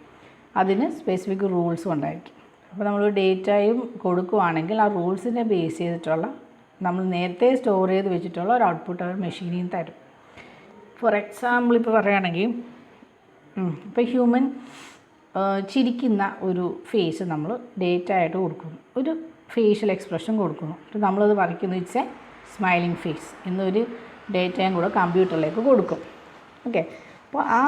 അതിന് സ്പെസിഫിക് റൂൾസും ഉണ്ടായിരിക്കും. അപ്പോൾ നമ്മൾ ഡേറ്റയും കൊടുക്കുകയാണെങ്കിൽ ആ റൂൾസിനെ ബേസ് ചെയ്തിട്ടുള്ള നമ്മൾ നേരത്തെ സ്റ്റോർ ചെയ്ത് വെച്ചിട്ടുള്ള ഒരു ഔട്ട്പുട്ട് അവർ മെഷീനിൽ നിന്ന് തരും. ഫോർ എക്സാമ്പിൾ ഇപ്പോൾ പറയുകയാണെങ്കിൽ, ഇപ്പോൾ ഹ്യൂമൻ ചിരിക്കുന്ന ഒരു ഫേസ് നമ്മൾ ഡേറ്റ ആയിട്ട് കൊടുക്കുന്നു, ഒരു ഫേഷ്യൽ എക്സ്പ്രഷൻ കൊടുക്കുന്നു. അപ്പോൾ നമ്മളത് വരയ്ക്കുന്നു, ഇറ്റ്സ് എ സ്മൈലിംഗ് ഫേസ് എന്നൊരു ഡേറ്റയും കൂടെ കമ്പ്യൂട്ടറിലേക്ക് കൊടുക്കും. ഓക്കെ, അപ്പോൾ ആ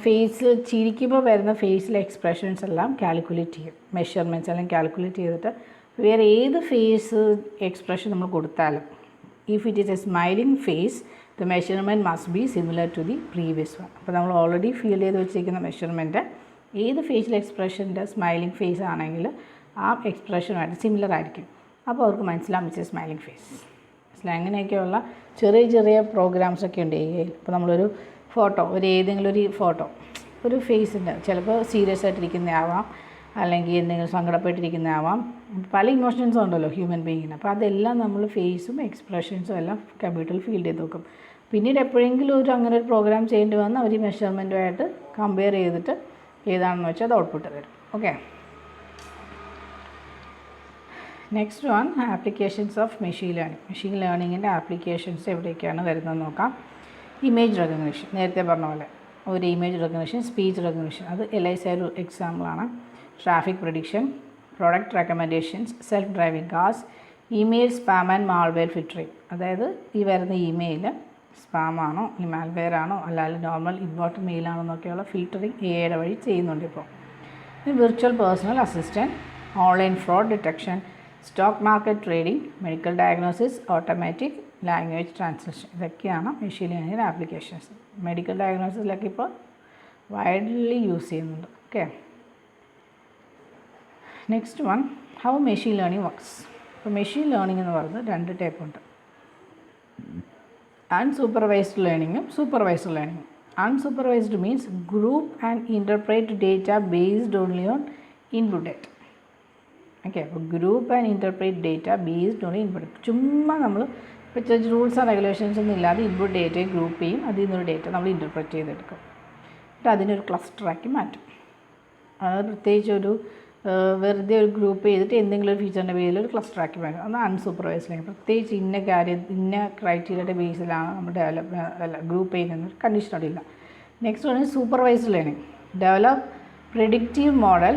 ഫേസ് ചിരിക്കുമ്പോൾ വരുന്ന ഫേസിലെ എക്സ്പ്രഷൻസ് എല്ലാം കാൽക്കുലേറ്റ് ചെയ്യും, മെഷർമെൻറ്റ്സ് എല്ലാം കാൽക്കുലേറ്റ് ചെയ്തിട്ട് വേറെ ഏത് ഫേസ് എക്സ്പ്രഷൻ നമ്മൾ കൊടുത്താലും, if it is a smiling face the measurement must be similar to the previous one. അപ്പോൾ നമ്മൾ ഓൾറെഡി ഫീൽ ചെയ്ത് വെച്ചിരിക്കുന്ന മെഷർമെൻറ്റ് ഏത് ഫേഷ്യൽ എക്സ്പ്രഷൻ്റെ സ്മൈലിംഗ് ഫേസ് ആണെങ്കിൽ ആ എക്സ്പ്രഷനുമായിട്ട് സിമിലർ ആയിരിക്കും. അപ്പോൾ അവർക്ക് മനസ്സിലാവും ഇറ്റ്സ് എ സ്മൈലിംഗ് ഫേസ്. മനസ്സിലായി? അങ്ങനെയൊക്കെയുള്ള ചെറിയ പ്രോഗ്രാംസൊക്കെ ഉണ്ട് AI. ഇപ്പോൾ നമ്മളൊരു ഫോട്ടോ, ഏതെങ്കിലും ഒരു ഫോട്ടോ, ഒരു ഫേസിൻ്റെ ചിലപ്പോൾ സീരിയസ് ആയിട്ടിരിക്കുന്നതാവാം, അല്ലെങ്കിൽ എന്തെങ്കിലും സങ്കടപ്പെട്ടിരിക്കുന്നതാവാം, പല ഇമോഷൻസും ഉണ്ടല്ലോ ഹ്യൂമൻ ബീങ്ങിന്. അപ്പോൾ അതെല്ലാം നമ്മൾ ഫേസും എക്സ്പ്രഷൻസും എല്ലാം കമ്പ്യൂട്ടറിൽ ഫീൽഡ് ചെയ്ത് നോക്കും. പിന്നീട് എപ്പോഴെങ്കിലും അങ്ങനെ ഒരു പ്രോഗ്രാം ചെയ്യേണ്ടി വന്ന് അവർ മെഷർമെൻറ്റുമായിട്ട് കമ്പയർ ചെയ്തിട്ട് ഏതാണെന്ന് വെച്ചാൽ അത് ഔട്ട്പുട്ട് തരും. Okay, next one applications of machine learning. Machine ലേണിങ്ങിൻ്റെ ആപ്ലിക്കേഷൻസ് എവിടെയൊക്കെയാണ് വരുന്നതെന്ന് നോക്കാം. ഇമേജ് റെക്കഗ്നിഷൻ, നേരത്തെ പറഞ്ഞ പോലെ ഒരു ഇമേജ് റെക്കഗ്നിഷൻ, സ്പീച്ച് റെക്കഗ്നിഷൻ, അത് LIC ഒരു എക്സാമ്പിളാണ്. Traffic prediction, product recommendations, self driving cars, email spam and malware filtering. അതായത് ഈ വരുന്ന ഇമെയിൽ സ്പാം ആണോ ഈ മാൽവെയർ ആണോ അല്ലാതെ നോർമൽ ഇമ്പോർട്ടൻറ്റ് മെയിലാണോ എന്നൊക്കെയുള്ള ഫിൽറ്ററിങ് AI വഴി ചെയ്യുന്നുണ്ട്. ഇപ്പോൾ virtual personal assistant, online fraud detection, stock market trading, medical diagnosis, automatic language translation, ഇതൊക്കെയാണ് മെഷീൻ ലേണിംഗ് ആപ്ലിക്കേഷൻസ്. മെഡിക്കൽ ഡയഗ്നോസിസിലൊക്കെ ഇപ്പോൾ വൈഡ്ലി യൂസ് ചെയ്യുന്നുണ്ട്. Okay, next one how machine learning works. ഇപ്പോൾ machine learning എന്ന് പറയുന്നത് 2 ടൈപ്പ് ഉണ്ട്, അൺസൂപ്പർവൈസ്ഡ് ലേണിങ്ങും supervised ലേണിങ്ങും. Unsupervised means group and interpret data based only on input data. Okay, അപ്പോൾ group and interpret data based on input. ചുമ്മാ നമ്മൾ ഇപ്പോൾ റൂൾസ് ആൻഡ് റെഗുലേഷൻസ് ഒന്നും ഇല്ലാതെ ഇൻപുട്ട് ഡേറ്റയെ ഗ്രൂപ്പ് ചെയ്യും, അതിൽ നിന്നൊരു ഡേറ്റ നമ്മൾ ഇൻ്റർപ്രറ്റ് ചെയ്തെടുക്കും, എന്നിട്ട് അതിനൊരു ക്ലസ്റ്ററാക്കി മാറ്റും. അത് പ്രത്യേകിച്ച് ഒരു വെറുതെ ഒരു ഗ്രൂപ്പ് ചെയ്തിട്ട് എന്തെങ്കിലും ഒരു ഫീച്ചറിൻ്റെ പേരിൽ ഒരു ക്ലസ്റ്റർ ആക്കി മാറ്റും. അത് അൺസൂപ്പർവൈസ്ഡ് ലേണിംഗ്. പ്രത്യേകിച്ച് ഇന്ന ക്രൈറ്റീരിയയുടെ ബേസിലാണ് നമ്മൾ ഗ്രൂപ്പ് ചെയ്യുന്ന കണ്ടീഷൻ ഇല്ല. Next one supervised learning. Develop predictive model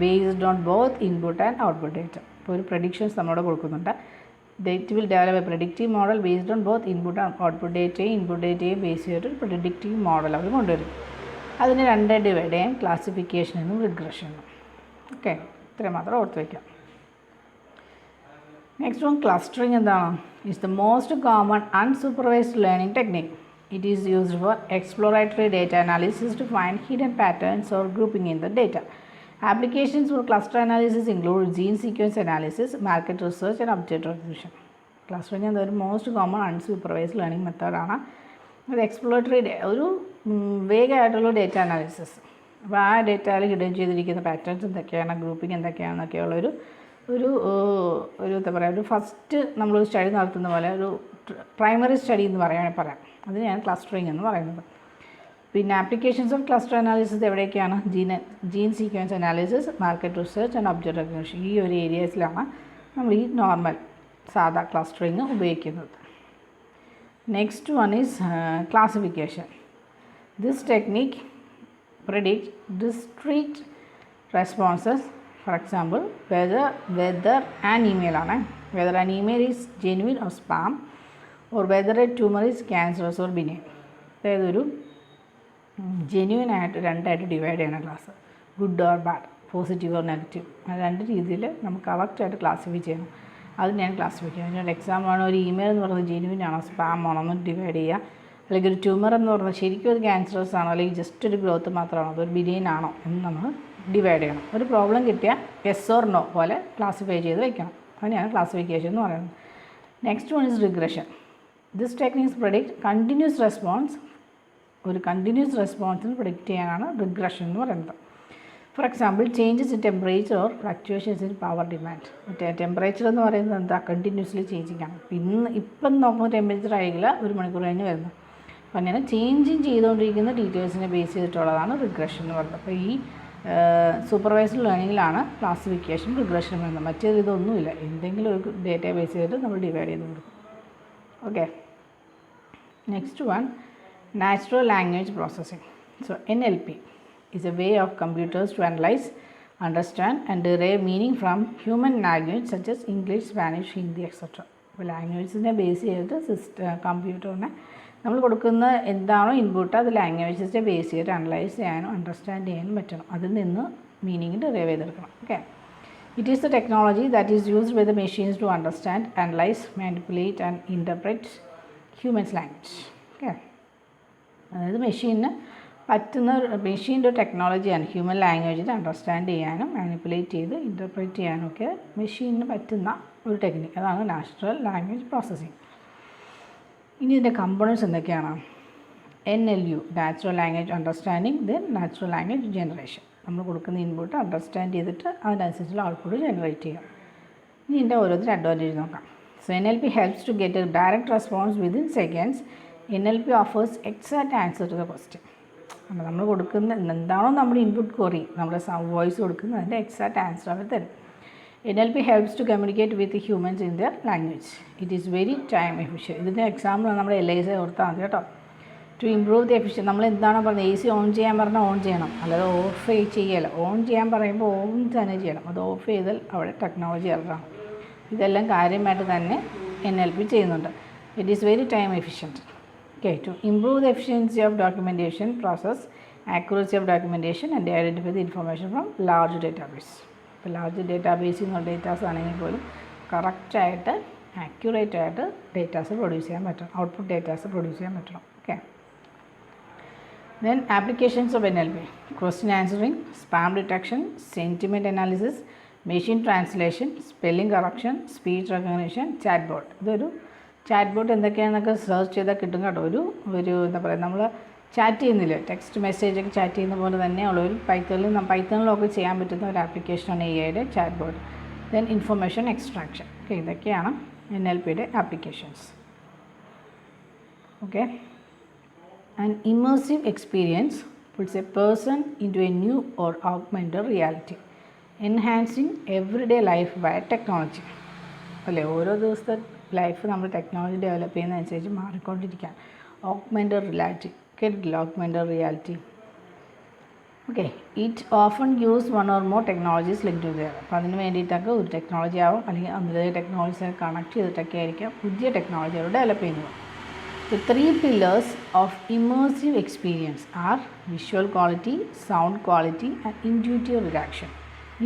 based on both input and output data. ഇപ്പോൾ ഒരു പ്രഡിക്ഷൻസ് നമ്മളോട് കൊടുക്കുന്നുണ്ട്. It will develop a predictive model based on both input and output ഡേറ്റയും ഇൻപുട്ട് ഡേറ്റയും ബേസ് ചെയ്തിട്ട് ഒരു പ്രെഡിക്റ്റീവ് മോഡൽ അവർ കൊണ്ടുവരും. അതിന് രണ്ട് ഡിവൈഡ് ചെയ്യാം, ക്ലാസിഫിക്കേഷൻ എന്നും റിഗ്രഷൻ എന്നും. ഓക്കെ, ഇത്രയും മാത്രം ഓർത്ത് വയ്ക്കാം. നെക്സ്റ്റ് വൺ ക്ലസ്റ്ററിങ് എന്താണ്? It's the most common unsupervised learning technique. It is used for exploratory data analysis to find hidden patterns or grouping in the data. Applications for cluster analysis include gene sequence analysis, market research and object recognition. Clustering is the most common unsupervised learning method. അത് exploratory ഒരു വേഗമായിട്ടുള്ള data analysis. അപ്പോൾ ആ ഡേറ്റയിൽ hidden ചെയ്തിരിക്കുന്ന patterns എന്തൊക്കെയാണ്, grouping എന്തൊക്കെയാണെന്നൊക്കെയുള്ളൊരു ഒരു ഒരു എന്താ പറയുക, ഒരു ഫസ്റ്റ് നമ്മളൊരു സ്റ്റഡി നടത്തുന്ന പോലെ ഒരു പ്രൈമറി സ്റ്റഡി എന്ന് പറയാൻ പറയാം. അതിനെയാണ് ക്ലസ്റ്ററിങ് എന്ന് പറയുന്നത്. പിന്നെ ആപ്ലിക്കേഷൻസ് ഓഫ് ക്ലസ്റ്റർ അനാലിസിസ് എവിടെയൊക്കെയാണ്? Gene sequence analysis, market research and object recognition. ഈ ഒരു ഏരിയാസിലാണ് നമ്മൾ ഈ നോർമൽ സാധാ ക്ലസ്റ്ററിങ് ഉപയോഗിക്കുന്നത്. Next one is classification. This technique predict discrete responses. For example, whether an email ആണ്, whether an email is genuine or spam, or whether a tumor is cancerous or benign. അതായത് ഒരു genuine ആയിട്ട് രണ്ടായിട്ട് divide ചെയ്യണം class. Good or bad, positive or negative, ആ രണ്ട് രീതിയിൽ നമുക്ക് കറക്റ്റായിട്ട് ക്ലാസിഫൈ ചെയ്യണം. അത് ഞാൻ ക്ലാസിഫൈ ചെയ്യാം. അതിനൊരു എക്സാമ്പിളാണ് ഒരു ഇമെയിൽ എന്ന് പറയുന്നത് ജെന്യുവൻ ആണോ സ്പാം ആണോ എന്ന് ഡിവൈഡ് ചെയ്യുക. അല്ലെങ്കിൽ ഒരു ട്യൂമർ എന്ന് പറഞ്ഞാൽ ശരിക്കും അത് ക്യാൻസറസ് ആണോ അല്ലെങ്കിൽ ജസ്റ്റ് ഒരു ഗ്രോത്ത് മാത്രമാണോ അതൊരു ബിനിയൻ ആണോ എന്ന് നമ്മൾ ഡിവൈഡ് ചെയ്യണം. ഒരു പ്രോബ്ലം കിട്ടിയാൽ യെസ് ഓർ നോ പോലെ ക്ലാസിഫൈ ചെയ്ത് വെക്കണം. അതിനെയാണ് ക്ലാസിഫിക്കേഷൻ എന്ന് പറയുന്നത്. Next one is regression. This techniques predict continuous response. ഒരു കണ്ടിന്യൂസ് റെസ്പോൺസിന് പ്രഡിക്റ്റ് ചെയ്യാനാണ് റിഗ്രഷൻ എന്ന് പറയുന്നത്. For example, changes in temperature or fluctuations in power demand. മറ്റേ ടെമ്പറേച്ചർ എന്ന് പറയുന്നത് എന്താ, കണ്ടിന്യൂസ്ലി ചേഞ്ചിങ് ആണ്. ഇപ്പം നോക്കുമ്പോൾ ടെമ്പറേച്ചർ ആയില്ല, ഒരു മണിക്കൂർ കഴിഞ്ഞ് വരുന്നു. അപ്പം അങ്ങനെ ചേഞ്ചിങ് ചെയ്തുകൊണ്ടിരിക്കുന്ന ഡീറ്റെയിൽസിനെ ബേസ് ചെയ്തിട്ടുള്ളതാണ് റിഗ്രഷൻ എന്ന് പറയുന്നത്. അപ്പോൾ ഈ സൂപ്പർവൈസ്ഡ് ലേണിങ്ങിലാണ് ക്ലാസിഫിക്കേഷൻ റിഗ്രഷൻ വരുന്നത്. മറ്റേത് ഇതൊന്നുമില്ല, എന്തെങ്കിലും ഒരു ഡേറ്റ ബേസ് ചെയ്തിട്ട് നമ്മൾ ഡിവൈഡ് ചെയ്ത് കൊടുക്കും. Okay, next one natural language processing. So NLP is a way of computers to analyze, understand and derive meaning from human language such as English, Spanish, Hindi, etc. അപ്പോൾ ലാംഗ്വേജസിനെ base ചെയ്തിട്ട് കമ്പ്യൂട്ടറിനെ നമ്മൾ കൊടുക്കുന്ന എന്താണോ input അത് ലാംഗ്വേജസിനെ base ചെയ്തിട്ട് analyse ചെയ്യാനും understand ചെയ്യാനും പറ്റണം. അതിൽ നിന്ന് മീനിങ് ഡെറൈവ് ചെയ്തെടുക്കണം. Okay, it is the technology that is used by the machines to understand, analyse, manipulate and interpret humans language. Okay, അതായത് മെഷീനിന് പറ്റുന്ന മെഷീൻ്റെ ഒരു ടെക്നോളജിയാണ് ഹ്യൂമൻ ലാംഗ്വേജിൽ അണ്ടർസ്റ്റാൻഡ് ചെയ്യാനും മാനിപ്പുലേറ്റ് ചെയ്ത് ഇൻ്റർപ്രറ്റ് ചെയ്യാനും ഒക്കെ മെഷീനിന് പറ്റുന്ന ഒരു ടെക്നിക്ക്. അതാണ് നാച്ചുറൽ ലാംഗ്വേജ് പ്രോസസ്സിങ്. ഇനി ഇതിൻ്റെ കമ്പോണൻറ്റ്സ് എന്തൊക്കെയാണ്? NLU, natural language understanding, then natural language generation. നമ്മൾ കൊടുക്കുന്ന ഇൻപുട്ട് അണ്ടർസ്റ്റാൻഡ് ചെയ്തിട്ട് അതിനനുസരിച്ചുള്ള ഔട്ട്പുട്ട് ജനറേറ്റ് ചെയ്യാം. ഇനി ഇതിൻ്റെ ഓരോരുത്തരും അഡ്വാൻറ്റേജ് നോക്കാം. So NLP helps to get a direct response within seconds. NLP offers exact answer to the question. അപ്പോൾ നമ്മൾ കൊടുക്കുന്ന എന്താണോ നമ്മുടെ ഇൻപുട്ട് ക്വറി, നമ്മുടെ വോയിസ് കൊടുക്കുന്നത് അതിൻ്റെ എക്സാക്റ്റ് ആൻസർ അവർ തരും. NLP helps to communicate with humans in their language. It is very time efficient. ഇതിൻ്റെ എക്സാമ്പിൾ നമ്മുടെ LIC കൊടുത്താൽ മതി കേട്ടോ. To improve the efficient. നമ്മൾ എന്താണോ പറഞ്ഞത്, AC ഓൺ ചെയ്യാൻ പറഞ്ഞാൽ ഓൺ ചെയ്യണം, അല്ലാതെ ഓഫ് ചെയ്യല്ല. ഓൺ ചെയ്യാൻ പറയുമ്പോൾ ഓൺ തന്നെ ചെയ്യണം. അത് ഓഫ് ചെയ്താൽ അവിടെ ടെക്നോളജി എററാണ്. ഇതെല്ലാം കാര്യമായിട്ട് തന്നെ NLP ചെയ്യുന്നുണ്ട്. It is very time efficient. Okay, to improve the efficiency of documentation process, accuracy of documentation and identify the information from large database. ഇപ്പോൾ ലാർജ് ഡേറ്റാബേസിൽ നിന്നുള്ള ഡേറ്റാസ് ആണെങ്കിൽ പോലും കറക്റ്റായിട്ട് ആക്യുറേറ്റ് ആയിട്ട് ഡേറ്റാസ് പ്രൊഡ്യൂസ് ചെയ്യാൻ പറ്റണം, ഔട്ട്പുട്ട് ഡേറ്റാസ് പ്രൊഡ്യൂസ് ചെയ്യാൻ പറ്റണം. Okay, then applications of NLP: question answering, spam detection, sentiment analysis, machine translation, spelling correction, speech recognition, chat bot. ഇതൊരു ചാറ്റ് ബോട്ട് എന്തൊക്കെയാണെന്നൊക്കെ സെർച്ച് ചെയ്താൽ കിട്ടും കേട്ടോ. ഒരു എന്താ പറയുക, നമ്മൾ ചാറ്റ് ചെയ്യുന്നില്ല, ടെക്സ്റ്റ് മെസ്സേജൊക്കെ ചാറ്റ് ചെയ്യുന്ന പോലെ തന്നെയുള്ള ഒരു പൈത്തണിലൊക്കെ ചെയ്യാൻ പറ്റുന്ന ഒരു ആപ്ലിക്കേഷനാണ് AIയുടെ chat bot. Then information extraction. Okay, ഇതൊക്കെയാണ് NLPയുടെ applications. Okay, and immersive experience puts a person in to a new or augmented reality. Enhancing every day life by technology. അല്ലേ, ഓരോ ദിവസത്തെ ലൈഫ് നമ്മൾ ടെക്നോളജി ഡെവലപ്പ് ചെയ്യുന്നതനുസരിച്ച് മാറിക്കൊണ്ടിരിക്കുകയാണ്. ഓഗ്മെൻറ്റഡ് റിയാലിറ്റി കേട്ടിട്ടില്ല? Augmented reality. Okay, it often use one or more technologies link together. അപ്പോൾ അതിന് വേണ്ടിയിട്ടൊക്കെ ഒരു ടെക്നോളജി ആവും, അല്ലെങ്കിൽ അതിലെ ടെക്നോളജീസ് കണക്ട് ചെയ്തിട്ടൊക്കെ ആയിരിക്കാം പുതിയ ടെക്നോളജികൾ ഡെവലപ്പ് ചെയ്യുന്നത്. The 3 pillars of immersive experience are visual quality, sound quality and intuitive reaction.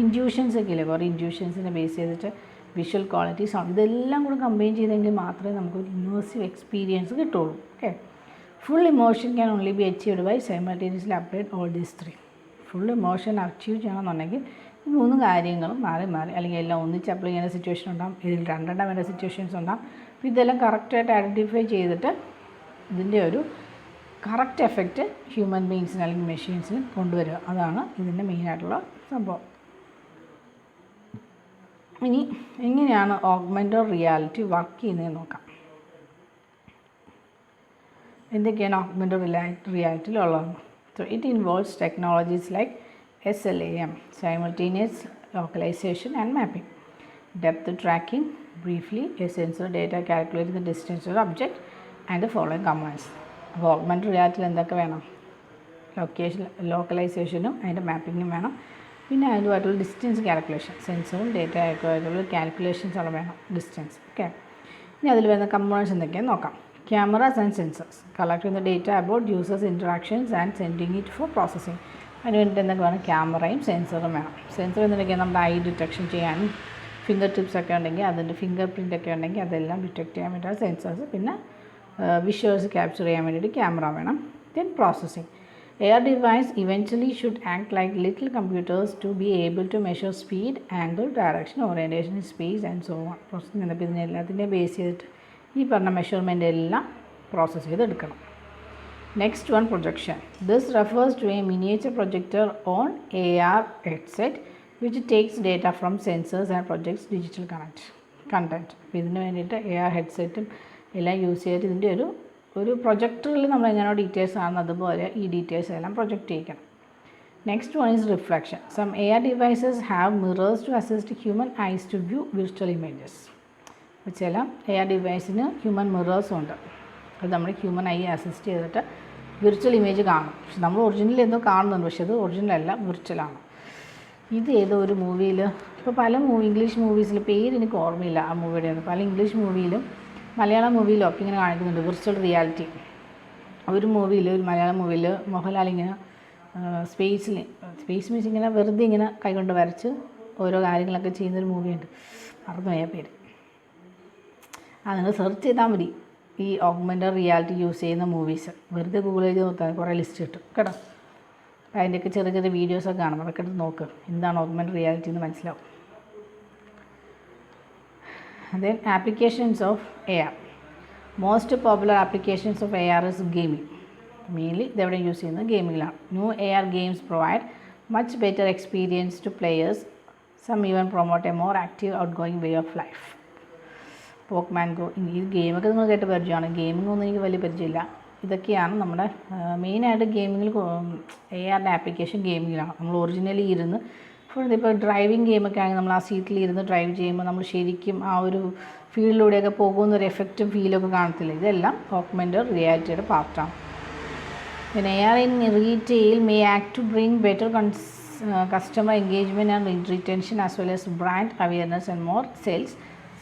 Intuitions ഒക്കെ ഇല്ലേ, കുറേ ഇൻറ്റ്യൂഷൻസിനെ ബേസ് ചെയ്തിട്ട് വിഷ്വൽ ക്വാളിറ്റി, സൗണ്ട്, ഇതെല്ലാം കൂടെ കമ്പൈൻ ചെയ്തെങ്കിൽ മാത്രമേ നമുക്കൊരു ഇമേഴ്സീവ് എക്സ്പീരിയൻസ് കിട്ടുള്ളൂ. Okay, full emotion can only be achieved by simultaneously applied all these 3. Full emotion achieve ചെയ്യണമെന്നുണ്ടെങ്കിൽ ഈ 3 കാര്യങ്ങളും മാറി അല്ലെങ്കിൽ എല്ലാം ഒന്നിച്ച് അപ്ലൈ ചെയ്യുന്ന സിറ്റുവേഷൻ ഉണ്ടാകും, ഇതിൽ 2 വേണ്ട സിറ്റുവേഷൻസ് ഉണ്ടാകും. അപ്പോൾ ഇതെല്ലാം കറക്റ്റായിട്ട് ഐഡൻറ്റിഫൈ ചെയ്തിട്ട് ഇതിൻ്റെ ഒരു കറക്റ്റ് എഫക്റ്റ് ഹ്യൂമൻ ബീങ്സിന് അല്ലെങ്കിൽ മെഷീൻസിന് കൊണ്ടുവരിക. അതാണ് ഇതിൻ്റെ മെയിനായിട്ടുള്ള സംഭവം. ഇനി എങ്ങനെയാണ് ഓഗ്മെൻറ്റഡ് റിയാലിറ്റി വർക്ക് ചെയ്യുന്നതെന്ന് നോക്കാം. എന്തൊക്കെയാണ് ഓഗ്മെൻറ്റഡ് റിയാലിറ്റിയിലുള്ളത്? So it involves technologies like SLAM, simultaneous localization and mapping, depth tracking, briefly a sensor data calculating the distance of the object and the following commands. അപ്പോൾ ഓഗ്മെൻറ്റഡ് റിയാലിറ്റിയിൽ എന്തൊക്കെ വേണം? ലോക്കലൈസേഷനും അതിൻ്റെ മാപ്പിങ്ങും വേണം. പിന്നെ അതുമായിട്ടുള്ള ഡിസ്റ്റൻസ് കാൽക്കുലേഷൻ, സെൻസറും ഡേറ്റ ആയിട്ടുള്ള calculations അവിടെ വേണം, distance. Okay, ഇനി അതിൽ വരുന്ന കമ്പോണൻസ് എന്തൊക്കെയാണെന്ന് നോക്കാം. Cameras and sensors collecting the data about users interactions and sending it for processing. അതിന് വേണ്ടിയിട്ട് എന്തൊക്കെ വേണം? ക്യാമറയും സെൻസറും വേണം. സെൻസർ എന്തൊക്കെയാണ്? നമ്മുടെ ഐ ഡിറ്റക്ഷൻ ചെയ്യാനും ഫിംഗർ ടിപ്സ് ഒക്കെ ഉണ്ടെങ്കിൽ അതിൻ്റെ ഫിംഗർ പ്രിൻ്റ് ഒക്കെ ഉണ്ടെങ്കിൽ അതെല്ലാം ഡിറ്റക്ട് ചെയ്യാൻ വേണ്ടിയിട്ട് സെൻസേഴ്സ്. പിന്നെ വിഷ്വൽസ് ക്യാപ്ചർ ചെയ്യാൻ വേണ്ടിയിട്ട് ക്യാമറ വേണം. Then processing. AR device eventually should act like little computers to be able to measure speed, angle, direction, orientation, space and so on. Processing എന്നപ്പോൾ ഇതിനെല്ലാത്തിൻ്റെ ബേസ് ചെയ്തിട്ട് ഈ പറഞ്ഞ മെഷർമെൻ്റ് എല്ലാം പ്രോസസ്സ് ചെയ്തെടുക്കണം. Next one, projection. This refers to a miniature projector on AR headset which takes data from sensors and projects digital content. അപ്പോൾ ഇതിന് വേണ്ടിയിട്ട് AR ഹെഡ്സെറ്റും എല്ലാം യൂസ് ചെയ്തിട്ട് ഇതിൻ്റെ ഒരു പ്രൊജക്ടറിൽ നമ്മൾ എങ്ങനെയോ ഡീറ്റെയിൽസ് കാണുന്നത് അതുപോലെ ഈ ഡീറ്റെയിൽസ് എല്ലാം പ്രൊജക്റ്റ് ചെയ്യിക്കണം. Next one is reflection. Some AR devices have mirrors to assist human eyes to view virtual images. അപ്പോൾ ചില AR ഡിവൈസിന് ഹ്യൂമൻ മിറേഴ്സും ഉണ്ട്. അത് നമ്മുടെ ഹ്യൂമൻ ഐ അസിസ്റ്റ് ചെയ്തിട്ട് വിർച്വൽ ഇമേജ് കാണും. പക്ഷെ നമ്മൾ ഒറിജിനൽ എന്തോ കാണുന്നുണ്ട്, പക്ഷെ അത് ഒറിജിനലല്ല, വിർച്വലാണ്. ഇത് ഏതോ ഒരു മൂവിയിൽ, ഇപ്പോൾ പല ഇംഗ്ലീഷ് മൂവീസിൽ, പേര് എനിക്ക് ഓർമ്മയില്ല ആ മൂവിയുടെ ഒന്നും, പല ഇംഗ്ലീഷ് മൂവിയിലും മലയാളം മൂവിയിലും ഒക്കെ ഇങ്ങനെ കാണിക്കുന്നുണ്ട് വിർച്വൽ റിയാലിറ്റി. ഒരു മലയാളം മൂവിയിൽ മോഹൻലാൽ ഇങ്ങനെ സ്പേസ് മീൻസ് ഇങ്ങനെ വെറുതെ ഇങ്ങനെ കൈകൊണ്ട് വരച്ച് ഓരോ കാര്യങ്ങളൊക്കെ ചെയ്യുന്നൊരു മൂവിയുണ്ട്, മറന്നുപോയ പേര്. നിങ്ങൾ സെർച്ച് ചെയ്താൽ മതി ഈ ഓഗ്മെൻറ്റഡ് റിയാലിറ്റി യൂസ് ചെയ്യുന്ന മൂവീസ്. വെറുതെ ഗൂഗിൾ ചെയ്ത് നോക്കാൻ കുറേ ലിസ്റ്റ് കിട്ടും കേട്ടോ. അതിൻ്റെയൊക്കെ ചെറിയ ചെറിയ വീഡിയോസൊക്കെ കാണും, അതൊക്കെ എടുത്ത് നോക്ക്, എന്താണ് ഓഗ്മെൻറ്റഡ് റിയാലിറ്റി എന്ന് മനസ്സിലാവും. Then applications of AR. Most popular applications of AR is gaming. Mainly ഇതെവിടെ യൂസ് ചെയ്യുന്നത്? ഗെയിമിങ്ങിലാണ്. New AR games provide much better experience to players. Some even promote a more active out going way of life. Pokemon Go, ഈ ഗെയിമൊക്കെ നിങ്ങൾ കേട്ട് പരിചയമാണ്. Gaming ഒന്നും എനിക്ക് വലിയ പരിചയമില്ല. ഇതൊക്കെയാണ് നമ്മുടെ മെയിനായിട്ട് ഗെയിമിങ്ങിൽ ARൻ്റെ ആപ്ലിക്കേഷൻ ഗെയിമിങ്ങിലാണ്. നമ്മൾ ഒറിജിനലി ഇരുന്ന് ഇപ്പോൾ ഡ്രൈവിംഗ് ഗെയിമൊക്കെ ആണെങ്കിൽ നമ്മൾ ആ സീറ്റിൽ ഇരുന്ന് ഡ്രൈവ് ചെയ്യുമ്പോൾ നമ്മൾ ശരിക്കും ആ ഒരു ഫീൽഡിലൂടെയൊക്കെ പോകുന്നൊരു എഫക്റ്റും ഫീലൊക്കെ കാണത്തില്ല. ഇതെല്ലാം ഓഗ്മെൻറ്റഡ് റിയാലിറ്റിയുടെ പാർട്ടാണ്. പിന്നെ AR in retail may act to bring better customer engagement and retention as well as brand awareness and more sales.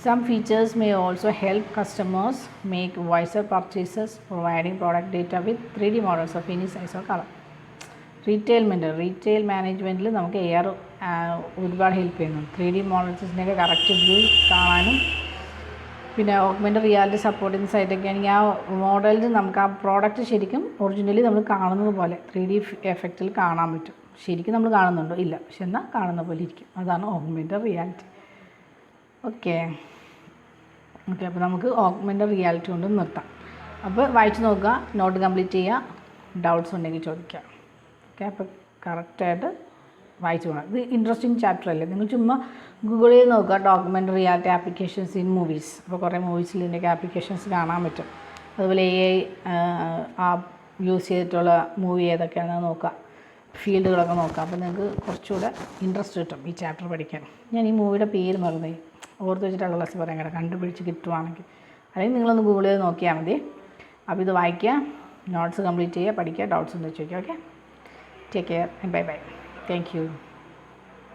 Some features may also help customers make wiser purchases, providing product data with 3D models of any size or color. Retail മാനേജ്മെൻറ്റിൽ നമുക്ക് AR ഒരുപാട് help ചെയ്യുന്നു. 3D മോഡൽസിൻ്റെയൊക്കെ correct view കാണാനും പിന്നെ augmented reality support ചെയ്യുന്ന സൈറ്റൊക്കെ ആണെങ്കിൽ ആ മോഡലിൽ നമുക്ക് ആ പ്രോഡക്റ്റ് ശരിക്കും ഒറിജിനലി നമ്മൾ കാണുന്നത് പോലെ 3D എഫക്റ്റിൽ കാണാൻ പറ്റും. ശരിക്കും നമ്മൾ കാണുന്നുണ്ടോ? ഇല്ല, പക്ഷെ എന്നാൽ കാണുന്ന പോലെ ഇരിക്കും. അതാണ് ഓഗ്മെൻറ്റഡ് റിയാലിറ്റി. ഓക്കെ, അപ്പോൾ നമുക്ക് ഓഗ്മെൻറ്റഡ് റിയാലിറ്റി കൊണ്ട് നിർത്താം. അപ്പോൾ വായിച്ച് നോക്കുക, നോട്ട് കംപ്ലീറ്റ് ചെയ്യുക, ഡൗട്ട്സ് ഉണ്ടെങ്കിൽ ചോദിക്കുക. ഓക്കെ, അപ്പോൾ കറക്റ്റായിട്ട് വായിച്ചു പോകണം. ഇത് ഇൻട്രസ്റ്റിംഗ് ചാപ്റ്റർ അല്ലേ? നിങ്ങൾ ചുമ്മാ ഗൂഗിളിൽ നോക്കുക augmented reality applications in movies. അപ്പോൾ കുറേ മൂവീസിൽ ഇതിൻ്റെയൊക്കെ ആപ്ലിക്കേഷൻസ് കാണാൻ പറ്റും. അതുപോലെ AI യൂസ് ചെയ്തിട്ടുള്ള മൂവി ഏതൊക്കെയാണെന്ന് നോക്കുക. ഫീൽഡുകളൊക്കെ നോക്കാം. അപ്പോൾ നിങ്ങൾക്ക് കുറച്ചുകൂടെ ഇൻട്രസ്റ്റ് കിട്ടും ഈ ചാപ്റ്റർ പഠിക്കാൻ. ഞാൻ ഈ മൂവിയുടെ പേര് മറന്നു, ഓർത്ത് വെച്ചിട്ടുള്ള ക്ലാസ് പറയാൻ കേട്ടോ, കണ്ടുപിടിച്ച് കിട്ടുവാണെങ്കിൽ. അല്ലെങ്കിൽ നിങ്ങളൊന്ന് ഗൂഗിൾ ചെയ്ത് നോക്കിയാൽ മതി. അപ്പോൾ ഇത് വായിക്കുക, നോട്ട്സ് കംപ്ലീറ്റ് ചെയ്യുക, പഠിക്കുക, ഡൗട്ട്സ് ഉണ്ടെന്ന് ചോദിക്കുക. Okay, take care and bye bye. Thank you.